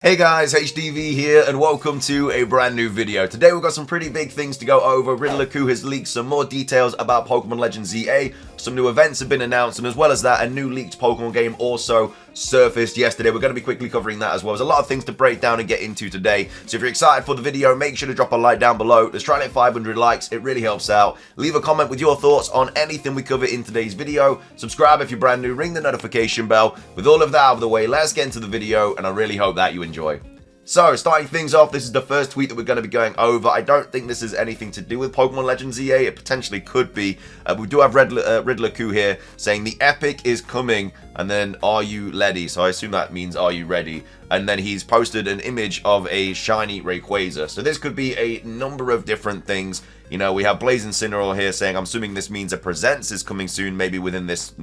Hey guys, HDV here and welcome to a brand new video. Today we've got some pretty big things to go over. Riddler has leaked some more details about Pokemon Legends ZA, some new events have been announced, and as well as that, a new leaked Pokemon game also surfaced yesterday. We're going to be quickly covering that as well. There's a lot of things to break down and get into today, so if you're excited for the video, make sure to drop a like down below. Let's try to hit 500 likes, it really helps out. Leave a comment with your thoughts on anything we cover in today's video. Subscribe if you're brand new, ring the notification bell. With all of that out of the way, let's get into the video, and I really hope that you enjoy. So, starting things off, this is the first tweet that we're going to be going over. I don't think this is anything to do with Pokemon Legends EA. It potentially could be. We do have Riddler here saying the epic is coming, and then are you ready? So I assume that means are you ready? And then he's posted an image of a shiny Rayquaza. So this could be a number of different things. You know, we have Blazing Cineral here saying, I'm assuming this means a Presents is coming soon, maybe within this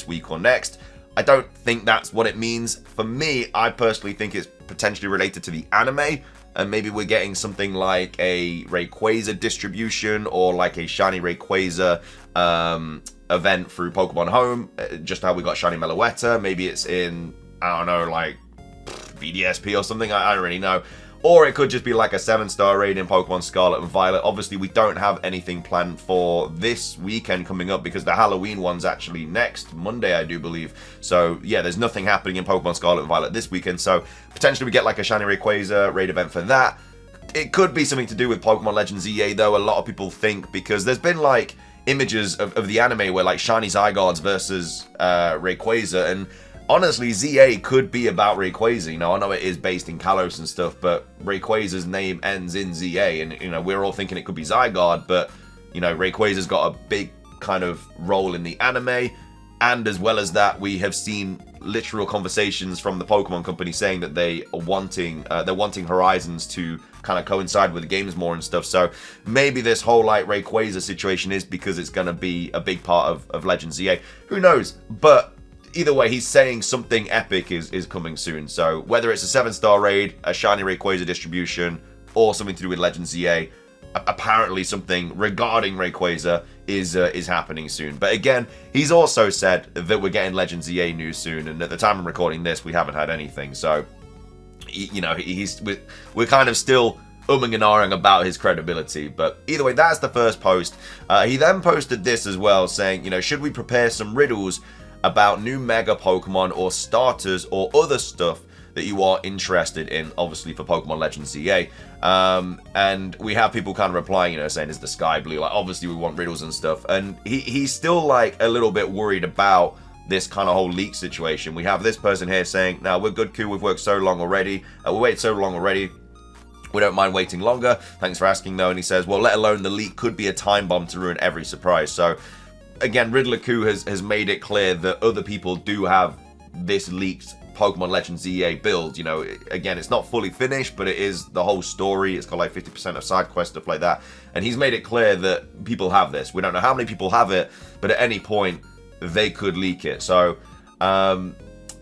week or next. I don't think that's what it means. For me, I personally think it's potentially related to the anime, and maybe we're getting something like a Rayquaza distribution or like a shiny Rayquaza event through Pokemon Home, just how we got shiny Meloetta. Maybe it's in, I don't know, like VDSP or something, I don't really know. Or it could just be like a 7-star raid in Pokemon Scarlet and Violet. Obviously, we don't have anything planned for this weekend coming up because the Halloween one's actually next Monday, I do believe. So, yeah, there's nothing happening in Pokemon Scarlet and Violet this weekend. So, potentially we get like a shiny Rayquaza raid event for that. It could be something to do with Pokemon Legends EA, though, a lot of people think, because there's been like images of the anime where like shiny Zygardes versus Rayquaza, and honestly, ZA could be about Rayquaza. You know, I know it is based in Kalos and stuff, but Rayquaza's name ends in ZA, and, you know, we're all thinking it could be Zygarde, but, you know, Rayquaza's got a big kind of role in the anime, and as well as that, we have seen literal conversations from the Pokemon company saying that they are wanting Horizons to kind of coincide with the games more and stuff. So maybe this whole like Rayquaza situation is because it's going to be a big part of Legends ZA. Who knows? But either way, he's saying something epic is coming soon. So whether it's a 7-star raid, a shiny Rayquaza distribution, or something to do with Legends ZA, apparently something regarding Rayquaza is happening soon. But again, he's also said that we're getting Legends ZA news soon, and at the time I'm recording this, we haven't had anything. So, you know, we're kind of still umming and ahhing about his credibility. But either way, that's the first post. He then posted this as well, saying, you know, should we prepare some riddles about new Mega Pokemon or starters or other stuff that you are interested in, obviously for Pokemon Legends ZA. And we have people kind of replying, you know, saying, is the sky blue? Like, obviously we want riddles and stuff. And he's still like a little bit worried about this kind of whole leak situation. We have this person here saying, now we're good, cool, we've worked so long already. We waited so long already. We don't mind waiting longer. Thanks for asking though. And he says, well, let alone the leak could be a time bomb to ruin every surprise. So again, Riddler has made it clear that other people do have this leaked Pokemon Legends EA build. You know, again, it's not fully finished, but it is the whole story. It's got like 50% of side quests, stuff like that. And he's made it clear that people have this. We don't know how many people have it, but at any point, they could leak it. So,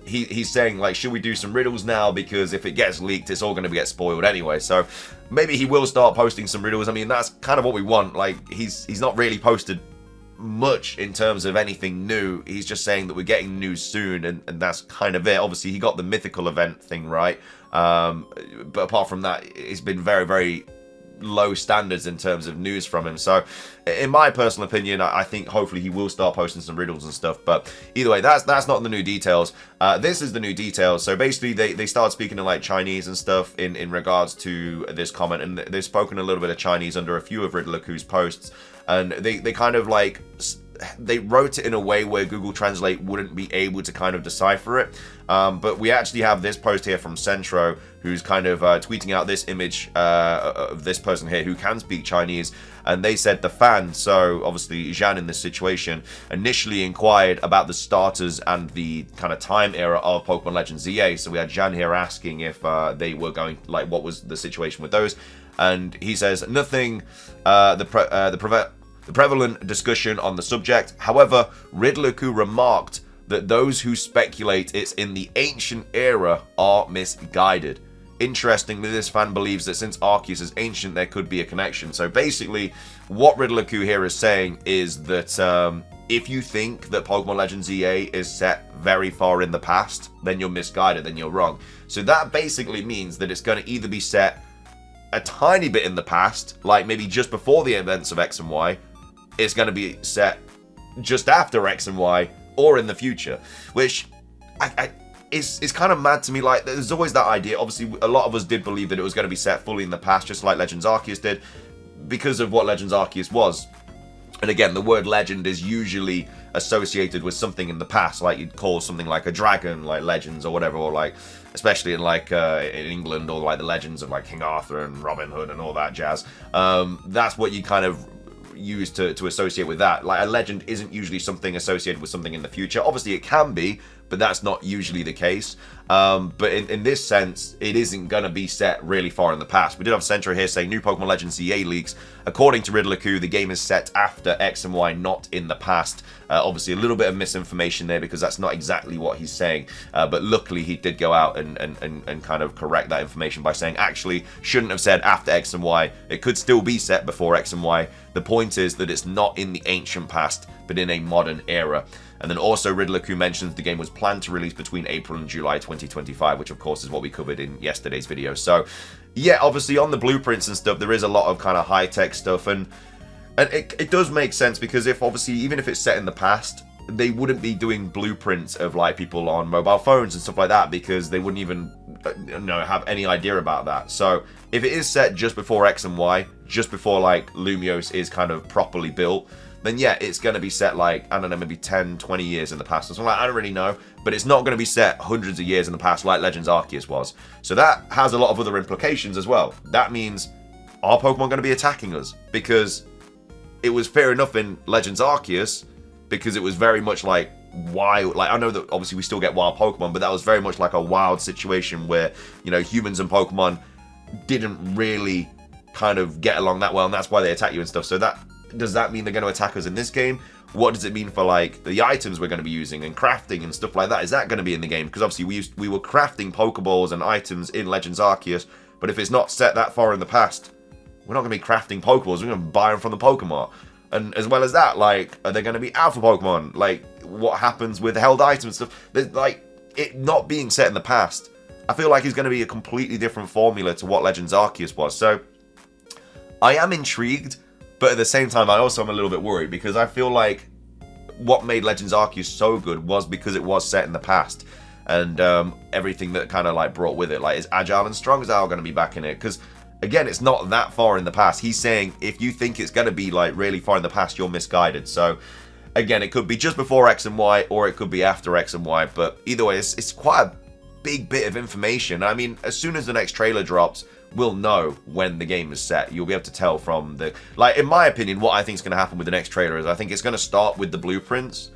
he's saying, like, should we do some riddles now? Because if it gets leaked, it's all going to get spoiled anyway. So, maybe he will start posting some riddles. I mean, that's kind of what we want. Like, he's not really posted much in terms of anything new. He's just saying that we're getting news soon, and that's kind of it. Obviously, he got the mythical event thing right, but apart from that, it's been very, very low standards in terms of news from him. So in my personal opinion, I think hopefully he will start posting some riddles and stuff. But either way, that's not the new details. This is the new details. So basically they started speaking in like Chinese and stuff in regards to this comment, and they've spoken a little bit of Chinese under a few of Riddler posts, and they kind of like, they wrote it in a way where Google Translate wouldn't be able to kind of decipher it. But we actually have this post here from Centro, who's kind of tweeting out this image of this person here who can speak Chinese. And they said the fan, so obviously Zhan in this situation, initially inquired about the starters and the kind of time era of Pokemon Legends ZA. So we had Zhan here asking if they were going, like, what was the situation with those. And he says, nothing, the prevalent discussion on the subject. However, Riddler remarked that those who speculate it's in the ancient era are misguided. Interestingly, this fan believes that since Arceus is ancient, there could be a connection. So basically, what Riddler here is saying is that if you think that Pokemon Legends EA is set very far in the past, then you're misguided, then you're wrong. So that basically means that it's going to either be set a tiny bit in the past, like maybe just before the events of X and Y, it's going to be set just after X and Y, or in the future, which is kind of mad to me. Like, there's always that idea. Obviously, a lot of us did believe that it was going to be set fully in the past, just like Legends Arceus did, because of what Legends Arceus was. And again, the word legend is usually associated with something in the past, like you'd call something like a dragon, like Legends or whatever, or like, especially in like in England, or like the legends of like King Arthur and Robin Hood and all that jazz. That's what you kind of use to associate with that. Like, a legend isn't usually something associated with something in the future. Obviously, it can be, but that's not usually the case. But in this sense, it isn't going to be set really far in the past. We did have Centro here saying, new Pokemon Legends EA leaks. According to Riddler-Ku, the game is set after X and Y, not in the past. Obviously, a little bit of misinformation there, because that's not exactly what he's saying. But luckily, he did go out and kind of correct that information by saying, actually, shouldn't have said after X and Y. It could still be set before X and Y. The point is that it's not in the ancient past, but in a modern era. And then also Riddler-Ku mentions the game was planned to release between April and July 2025, which of course is what we covered in yesterday's video. So yeah, obviously on the blueprints and stuff, there is a lot of kind of high-tech stuff, and it does make sense, because if obviously, even if it's set in the past, they wouldn't be doing blueprints of like people on mobile phones and stuff like that, because they wouldn't even have any idea about that. So if it is set just before X and Y, just before like Lumiose is kind of properly built, then yeah, it's going to be set like, I don't know, maybe 10, 20 years in the past or something like that. I don't really know, but it's not going to be set hundreds of years in the past like Legends Arceus was. So that has a lot of other implications as well. That means, are Pokemon going to be attacking us? Because it was fair enough in Legends Arceus, because it was very much like wild. Like, I know that obviously we still get wild Pokemon, but that was very much like a wild situation where, humans and Pokemon didn't really kind of get along that well, and that's why they attack you and stuff. So does that mean they're going to attack us in this game? What does it mean for like the items we're going to be using and crafting and stuff like that? Is that going to be in the game? Because obviously we were crafting Pokeballs and items in Legends Arceus, but if it's not set that far in the past, we're not going to be crafting Pokeballs. We're going to buy them from the Pokemon. And as well as that, like, are they going to be alpha Pokemon? Like, what happens with held items and stuff? There's, like, it not being set in the past, I feel like it's going to be a completely different formula to what Legends Arceus was. So I am intrigued, but at the same time, I also am a little bit worried, because I feel like what made Legends Arceus so good was because it was set in the past, and everything that kind of like brought with it. Like, is Agile and Strong Style going to be back in it? Because again, it's not that far in the past. He's saying if you think it's going to be like really far in the past, you're misguided. So again, it could be just before X and Y, or it could be after X and Y. But either way, it's quite a big bit of information. I mean, as soon as the next trailer drops, we'll know when the game is set. You'll be able to tell from the, like, in my opinion, what I think is going to happen with the next trailer is I think it's going to start with the blueprints,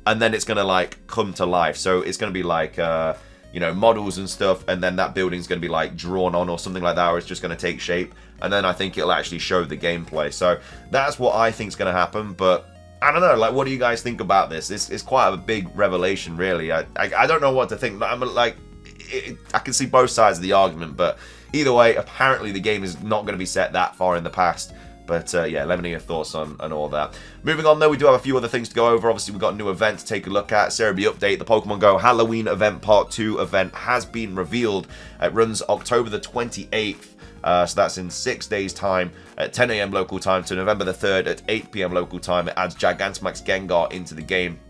and then it's going to like come to life. So it's going to be like models and stuff, and then that building's going to be like drawn on or something like that, or it's just going to take shape, and then I think it'll actually show the gameplay. So that's what I think is going to happen. But I don't know, like, what do you guys think about this? It's quite a big revelation, really. I don't know what to think. I'm like, I can see both sides of the argument, but either way, apparently the game is not going to be set that far in the past. But yeah, let me know your thoughts on all that. Moving on, though, we do have a few other things to go over. Obviously, we've got a new event to take a look at. Cerebi update, the Pokemon Go Halloween event Part 2 event has been revealed. It runs October the 28th. So that's in 6 days' time at 10 AM local time to November the 3rd at 8 PM local time. It adds Gigantamax Gengar into the game.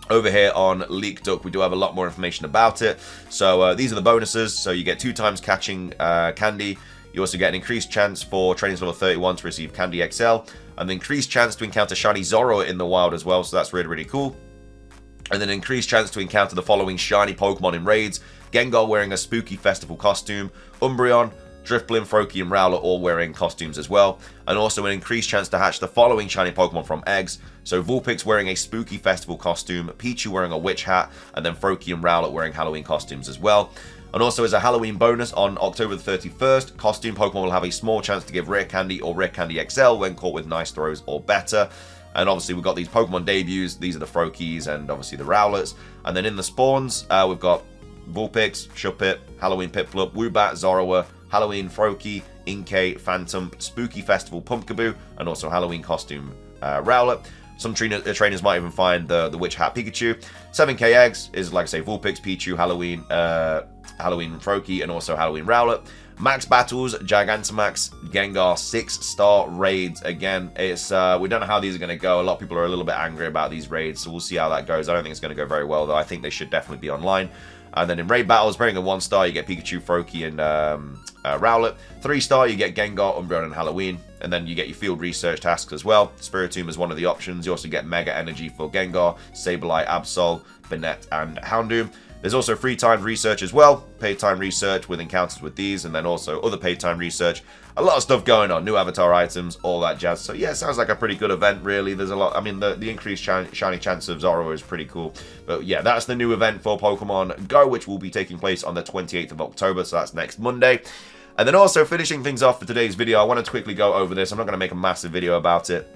Over here on Leak Duck, we do have a lot more information about it. So these are the bonuses. So you get 2 times catching candy. You also get an increased chance for trainers level 31 to receive Candy XL. And an increased chance to encounter Shiny Zoroark in the wild as well. So that's really, really cool. And then an increased chance to encounter the following shiny Pokemon in raids. Gengar wearing a Spooky Festival costume. Umbreon, Drifblim, Froakie, and Rowlet all wearing costumes as well. And also an increased chance to hatch the following shiny Pokemon from eggs. So Vulpix wearing a Spooky Festival costume, Pichu wearing a witch hat, and then Froakie and Rowlet wearing Halloween costumes as well. And also as a Halloween bonus on October the 31st, costume Pokemon will have a small chance to give Rare Candy or Rare Candy XL when caught with nice throws or better. And obviously we've got these Pokemon debuts. These are the Froakies and obviously the Rowlets. And then in the spawns, we've got Vulpix, Shuppet, Halloween Piplup, Woobat, Zoroark, Halloween Froakie, Inkay, Phantom, Spooky Festival Pumpkaboo, and also Halloween costume Rowlet. Some trainers might even find the Witch Hat Pikachu. 7k eggs is, like I say, Vulpix, Pichu, Halloween, Halloween Froakie, and also Halloween Rowlet. Max battles, Gigantamax, Gengar, 6-star raids. Again, it's we don't know how these are going to go. A lot of people are a little bit angry about these raids, so we'll see how that goes. I don't think it's going to go very well, though. I think they should definitely be online. And then in raid battles, bringing a 1-star, you get Pikachu, Froakie, and Rowlet. 3-star, you get Gengar, Umbreon, and Halloween. And then you get your field research tasks as well. Spiritomb is one of the options. You also get Mega Energy for Gengar, Sableye, Absol, Banette, and Houndoom. There's also free time research as well. Paid time research with encounters with these, and then also other paid time research. A lot of stuff going on. New avatar items, all that jazz. So yeah, it sounds like a pretty good event, really. There's a lot. I mean, the increased shiny chance of Zoro is pretty cool. But yeah, that's the new event for Pokemon Go, which will be taking place on the 28th of October. So that's next Monday. And then also finishing things off for today's video, I wanted to quickly go over this. I'm not going to make a massive video about it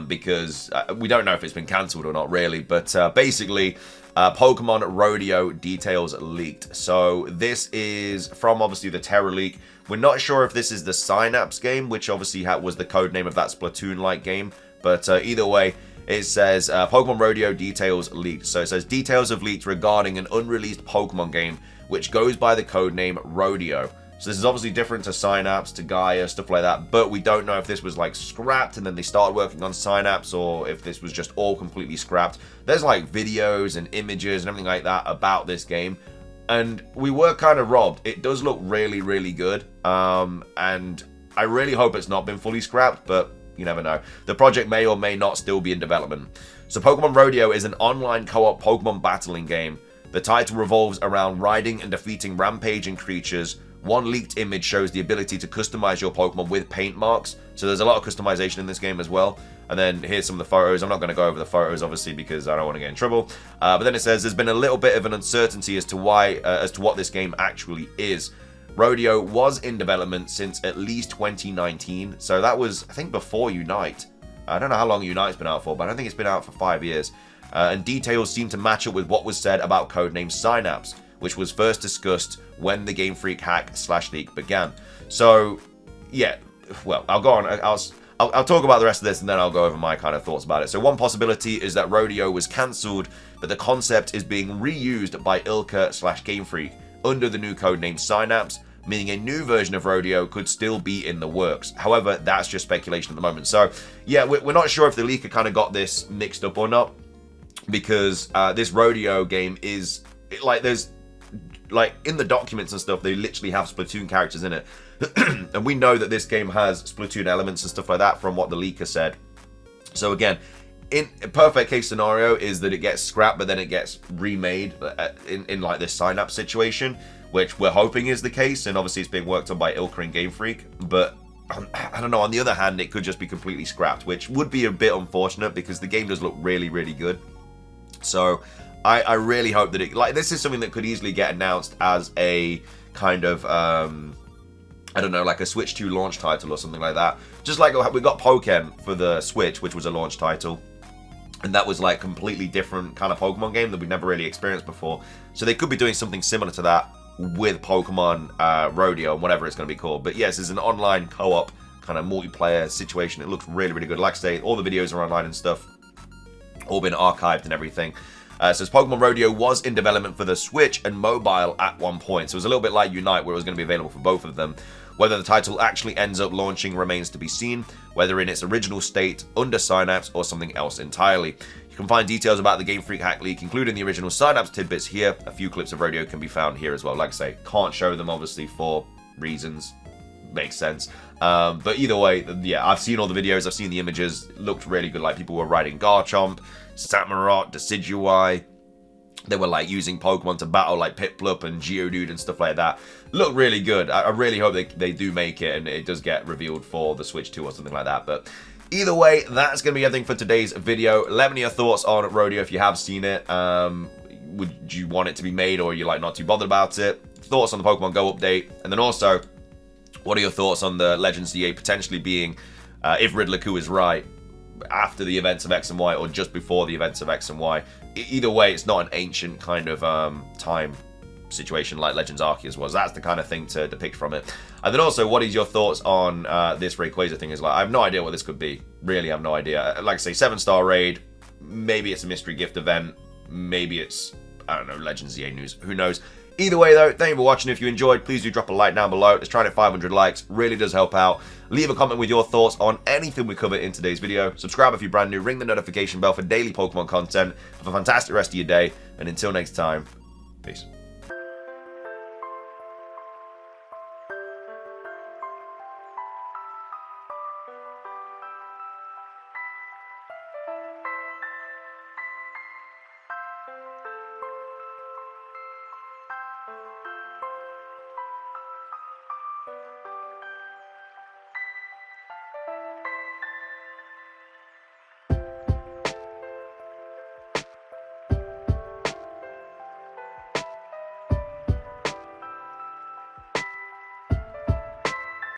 because we don't know if it's been cancelled or not, really. But basically, Pokemon Rodeo details leaked. So this is from, obviously, the Terra leak. We're not sure if this is the Synapse game, which obviously was the code name of that Splatoon-like game. But either way, it says Pokemon Rodeo details leaked. So it says details have leaked regarding an unreleased Pokemon game, which goes by the code name Rodeo. So this is obviously different to Synapse, to Gaia, stuff like that, but we don't know if this was like scrapped and then they started working on Synapse, or if this was just all completely scrapped. There's like videos and images and everything like that about this game, and we were kind of robbed. It does look really, really good, and I really hope it's not been fully scrapped, but you never know. The project may or may not still be in development. So Pokemon Rodeo is an online co-op Pokemon battling game. The title revolves around riding and defeating rampaging creatures. One leaked image shows the ability to customize your Pokemon with paint marks. So there's a lot of customization in this game as well. And then here's some of the photos. I'm not going to go over the photos, obviously, because I don't want to get in trouble. But then it says there's been a little bit of an uncertainty as to what this game actually is. Rodeo was in development since at least 2019. So that was, I think, before Unite. I don't know how long Unite's been out for, but I don't think it's been out for 5 years. And details seem to match up with what was said about codename Synapse, which was first discussed when the Game Freak hack/leak began. So, yeah, well, I'll go on. I'll talk about the rest of this, and then I'll go over my kind of thoughts about it. So one possibility is that Rodeo was cancelled, but the concept is being reused by Ilka/Game Freak under the new codename Synapse, meaning a new version of Rodeo could still be in the works. However, that's just speculation at the moment. So, yeah, we're not sure if the leaker kind of got this mixed up or not, because this Rodeo game is, like, there's, like, in the documents and stuff, they literally have Splatoon characters in it. And we know that this game has Splatoon elements and stuff like that from what the leaker said. So again, in a perfect case scenario is that it gets scrapped, but then it gets remade in like this Synapse situation, which we're hoping is the case. And obviously it's being worked on by Ilka and Game Freak. But I don't know, on the other hand, it could just be completely scrapped, which would be a bit unfortunate because the game does look really, really good. So I really hope that it, like, this is something that could easily get announced as a kind of, I don't know, like a Switch 2 launch title or something like that. Just like we got Pokémon for the Switch, which was a launch title. And that was like completely different kind of Pokemon game that we've never really experienced before. So they could be doing something similar to that with Pokemon Rodeo and whatever it's going to be called. But yes, it's an online co-op kind of multiplayer situation. It looks really, really good. Like I say, all the videos are online and stuff. All been archived and everything. So Pokemon Rodeo was in development for the Switch and mobile at one point. So it was a little bit like Unite, where it was going to be available for both of them. Whether the title actually ends up launching remains to be seen, whether in its original state, under Synapse, or something else entirely. You can find details about the Game Freak hack leak, including the original Synapse tidbits here. A few clips of Rodeo can be found here as well. Like I say, can't show them, obviously, for reasons. Makes sense. But either way, yeah, I've seen all the videos, I've seen the images. It looked really good. Like, people were riding Garchomp, Samurott, Decidueye. They were like using Pokemon to battle like Piplup and Geodude and stuff like that. Looked really good. I really hope they do make it and it does get revealed for the Switch 2 or something like that. But either way, that's going to be everything for today's video. Let me know your thoughts on Rodeo if you have seen it. Would you want it to be made, or are you like not too bothered about it? Thoughts on the Pokemon Go update. And then also, what are your thoughts on the Legends ZA potentially being, if Riddler-Coup is right, after the events of X and Y or just before the events of X and Y? Either way, it's not an ancient kind of time situation like Legends Arceus was. That's the kind of thing to depict from it. And then also, what is your thoughts on this Rayquaza thing? Is like, I have no idea what this could be. Really, I have no idea. Like I say, 7-star raid. Maybe it's a mystery gift event. Maybe it's, I don't know, Legends ZA news. Who knows? Either way, though, thank you for watching. If you enjoyed, please do drop a like down below. Let's try to hit 500 likes. Really does help out. Leave a comment with your thoughts on anything we cover in today's video. Subscribe if you're brand new. Ring the notification bell for daily Pokemon content. Have a fantastic rest of your day. And until next time, peace.